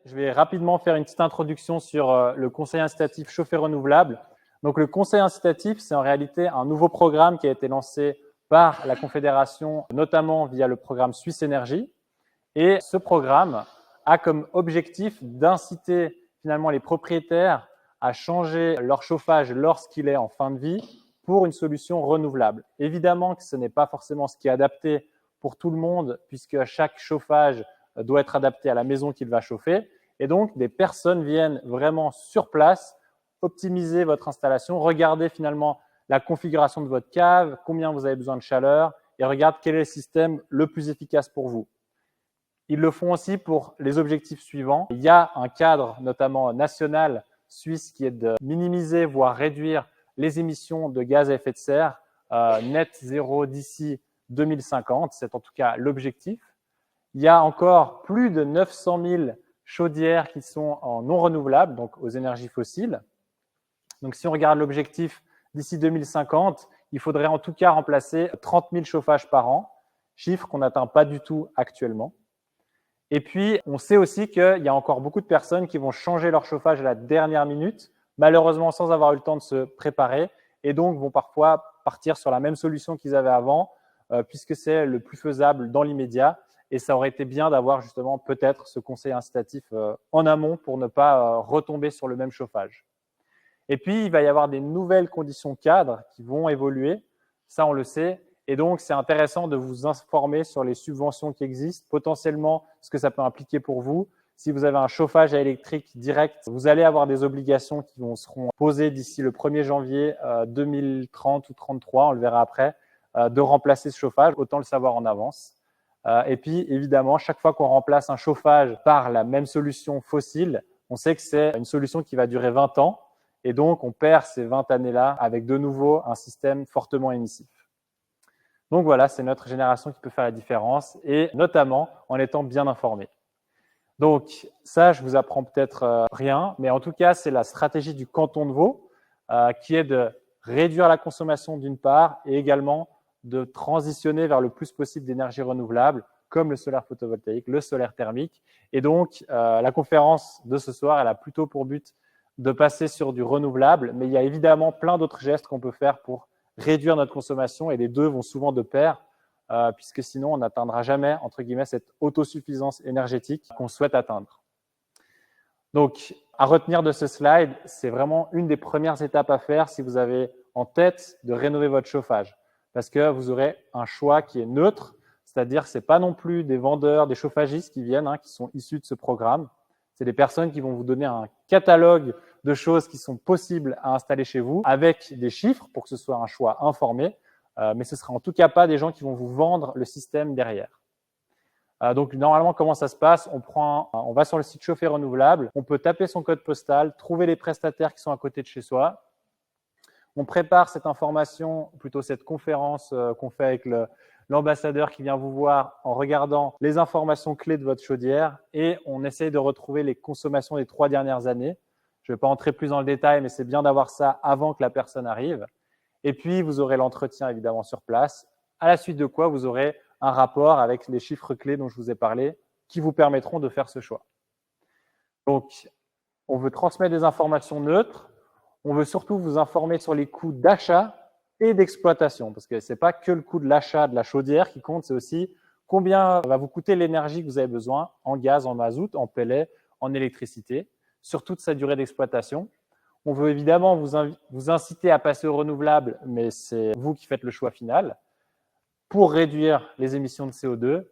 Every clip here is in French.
Je vais rapidement faire une petite introduction sur le conseil incitatif chauffé renouvelable. Donc, le conseil incitatif, c'est en réalité un nouveau programme qui a été lancé par la Confédération, notamment via le programme Suisse Énergie. Et ce programme a comme objectif d'inciter finalement les propriétaires à changer leur chauffage lorsqu'il est en fin de vie pour une solution renouvelable. Évidemment que ce n'est pas forcément ce qui est adapté pour tout le monde, puisque chaque chauffage doit être adapté à la maison qu'il va chauffer. Et donc, des personnes viennent vraiment sur place optimiser votre installation, regarder finalement la configuration de votre cave, combien vous avez besoin de chaleur et regarder quel est le système le plus efficace pour vous. Ils le font aussi pour les objectifs suivants. Il y a un cadre, notamment national, suisse, qui est de minimiser, voire réduire les émissions de gaz à effet de serre net zéro d'ici 2050. C'est en tout cas l'objectif. Il y a encore plus de 900 000 chaudières qui sont en non renouvelables, donc aux énergies fossiles. Donc, si on regarde l'objectif d'ici 2050, il faudrait en tout cas remplacer 30 000 chauffages par an, chiffre qu'on n'atteint pas du tout actuellement. Et puis, on sait aussi qu'il y a encore beaucoup de personnes qui vont changer leur chauffage à la dernière minute, malheureusement sans avoir eu le temps de se préparer, et donc vont parfois partir sur la même solution qu'ils avaient avant, puisque c'est le plus faisable dans l'immédiat. Et ça aurait été bien d'avoir justement peut-être ce conseil incitatif en amont pour ne pas retomber sur le même chauffage. Et puis, il va y avoir des nouvelles conditions cadres qui vont évoluer, ça on le sait. Et donc, c'est intéressant de vous informer sur les subventions qui existent, potentiellement ce que ça peut impliquer pour vous. Si vous avez un chauffage à électrique direct, vous allez avoir des obligations qui seront posées d'ici le 1er janvier 2030 ou 2033, on le verra après, de remplacer ce chauffage, autant le savoir en avance. Et puis, évidemment, chaque fois qu'on remplace un chauffage par la même solution fossile, on sait que c'est une solution qui va durer 20 ans. Et donc, on perd ces 20 années-là avec de nouveau un système fortement émissif. Donc voilà, c'est notre génération qui peut faire la différence et notamment en étant bien informé. Donc ça, je vous apprends peut-être rien, mais en tout cas, c'est la stratégie du canton de Vaud qui est de réduire la consommation d'une part et également de transitionner vers le plus possible d'énergie renouvelable comme le solaire photovoltaïque, le solaire thermique. Et donc, la conférence de ce soir, elle a plutôt pour but de passer sur du renouvelable, mais il y a évidemment plein d'autres gestes qu'on peut faire pour réduire notre consommation et les deux vont souvent de pair, puisque sinon on n'atteindra jamais, entre guillemets, cette autosuffisance énergétique qu'on souhaite atteindre. Donc, à retenir de ce slide, c'est vraiment une des premières étapes à faire si vous avez en tête de rénover votre chauffage, parce que vous aurez un choix qui est neutre, c'est-à-dire que ce n'est pas non plus des vendeurs, des chauffagistes qui viennent, qui sont issus de ce programme. C'est des personnes qui vont vous donner un catalogue de choses qui sont possibles à installer chez vous avec des chiffres pour que ce soit un choix informé, mais ce ne sera en tout cas pas des gens qui vont vous vendre le système derrière. Donc, normalement, comment ça se passe ? On va sur le site Chauffer Renouvelable, on peut taper son code postal, trouver les prestataires qui sont à côté de chez soi. On prépare cette information, plutôt cette conférence qu'on fait avec l'ambassadeur qui vient vous voir en regardant les informations clés de votre chaudière et on essaye de retrouver les consommations des 3 dernières années. Je ne vais pas entrer plus dans le détail, mais c'est bien d'avoir ça avant que la personne arrive. Et puis, vous aurez l'entretien évidemment sur place, à la suite de quoi vous aurez un rapport avec les chiffres clés dont je vous ai parlé qui vous permettront de faire ce choix. Donc, on veut transmettre des informations neutres. On veut surtout vous informer sur les coûts d'achat et d'exploitation, parce que ce n'est pas que le coût de l'achat de la chaudière qui compte, c'est aussi combien va vous coûter l'énergie que vous avez besoin en gaz, en mazout, en pellet, en électricité, sur toute sa durée d'exploitation. On veut évidemment vous inciter à passer au renouvelable, mais c'est vous qui faites le choix final, pour réduire les émissions de CO2.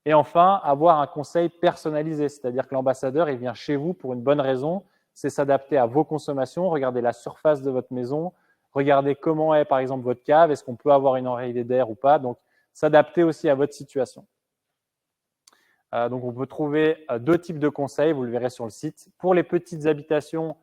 Et enfin, avoir un conseil personnalisé, c'est-à-dire que l'ambassadeur, il vient chez vous pour une bonne raison, c'est s'adapter à vos consommations, regarder la surface de votre maison, regarder comment est par exemple votre cave, est-ce qu'on peut avoir une enrayée d'air ou pas, donc s'adapter aussi à votre situation. Donc on peut trouver 2 types de conseils, vous le verrez sur le site. Pour les petites habitations,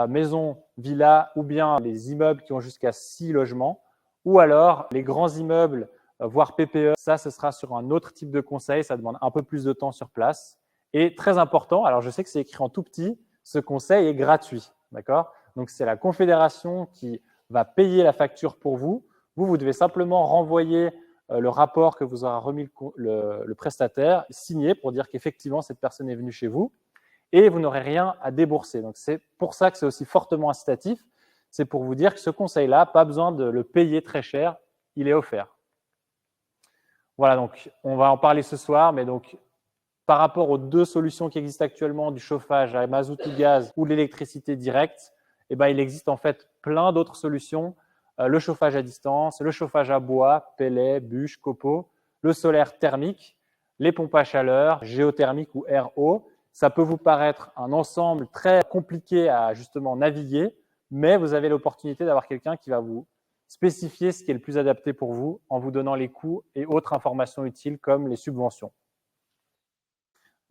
maisons, villas ou bien les immeubles qui ont jusqu'à 6 logements, ou alors les grands immeubles, voire PPE, ça ce sera sur un autre type de conseil, ça demande un peu plus de temps sur place. Et très important, alors je sais que c'est écrit en tout petit, ce conseil est gratuit, d'accord ? Donc c'est la Confédération qui va payer la facture pour vous. Vous devez simplement renvoyer le rapport que vous aura remis le prestataire, signé pour dire qu'effectivement cette personne est venue chez vous. et vous n'aurez rien à débourser. Donc, c'est pour ça que c'est aussi fortement incitatif. C'est pour vous dire que ce conseil-là, pas besoin de le payer très cher, il est offert. Voilà, donc on va en parler ce soir, mais donc par rapport aux deux solutions qui existent actuellement, du chauffage à mazout ou gaz ou l'électricité directe, eh ben, il existe en fait plein d'autres solutions. Le chauffage à distance, le chauffage à bois, pellets, bûches, copeaux, le solaire thermique, les pompes à chaleur, géothermique ou RO. Ça peut vous paraître un ensemble très compliqué à justement naviguer, mais vous avez l'opportunité d'avoir quelqu'un qui va vous spécifier ce qui est le plus adapté pour vous en vous donnant les coûts et autres informations utiles comme les subventions.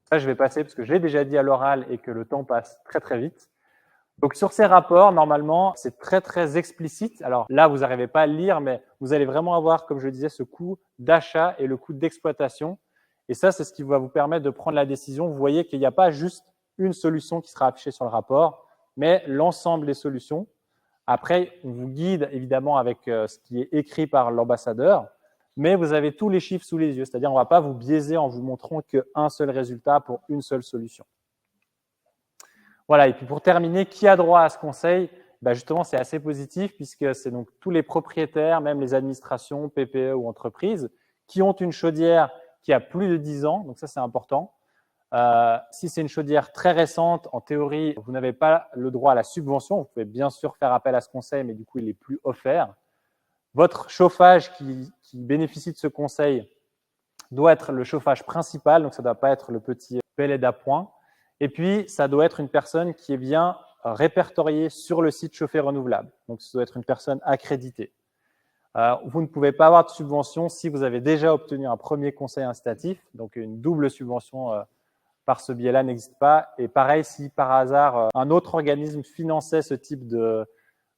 Ça, je vais passer parce que je l'ai déjà dit à l'oral et que le temps passe très très vite. Donc sur ces rapports, normalement, c'est très très explicite. Alors là, vous n'arrivez pas à le lire, mais vous allez vraiment avoir, comme je le disais, ce coût d'achat et le coût d'exploitation. Et ça, c'est ce qui va vous permettre de prendre la décision. Vous voyez qu'il n'y a pas juste une solution qui sera affichée sur le rapport, mais l'ensemble des solutions. Après, on vous guide évidemment avec ce qui est écrit par l'ambassadeur, mais vous avez tous les chiffres sous les yeux. C'est-à-dire, on ne va pas vous biaiser en vous montrant qu'un seul résultat pour une seule solution. Voilà, et puis pour terminer, qui a droit à ce conseil? Ben justement, c'est assez positif puisque c'est donc tous les propriétaires, même les administrations, PPE ou entreprises, qui ont une chaudière qui a plus de 10 ans, donc ça c'est important. Si c'est une chaudière très récente, en théorie, vous n'avez pas le droit à la subvention. Vous pouvez bien sûr faire appel à ce conseil, mais du coup, il n'est plus offert. Votre chauffage qui bénéficie de ce conseil doit être le chauffage principal, donc ça ne doit pas être le petit pellet d'appoint. Et puis, ça doit être une personne qui est bien répertoriée sur le site Chauffer Renouvelable. Donc, ça doit être une personne accréditée. Vous ne pouvez pas avoir de subvention si vous avez déjà obtenu un premier conseil incitatif, donc une double subvention par ce biais-là n'existe pas. Et pareil, si par hasard un autre organisme finançait ce type de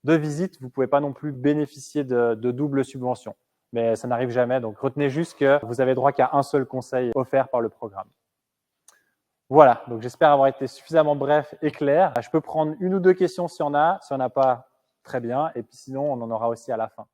visite, vous ne pouvez pas non plus bénéficier de double subvention. Mais ça n'arrive jamais, donc retenez juste que vous avez droit qu'à un seul conseil offert par le programme. Voilà, donc j'espère avoir été suffisamment bref et clair. Je peux prendre une ou deux questions s'il y en a. Si on n'a pas, très bien. Et puis sinon, on en aura aussi à la fin.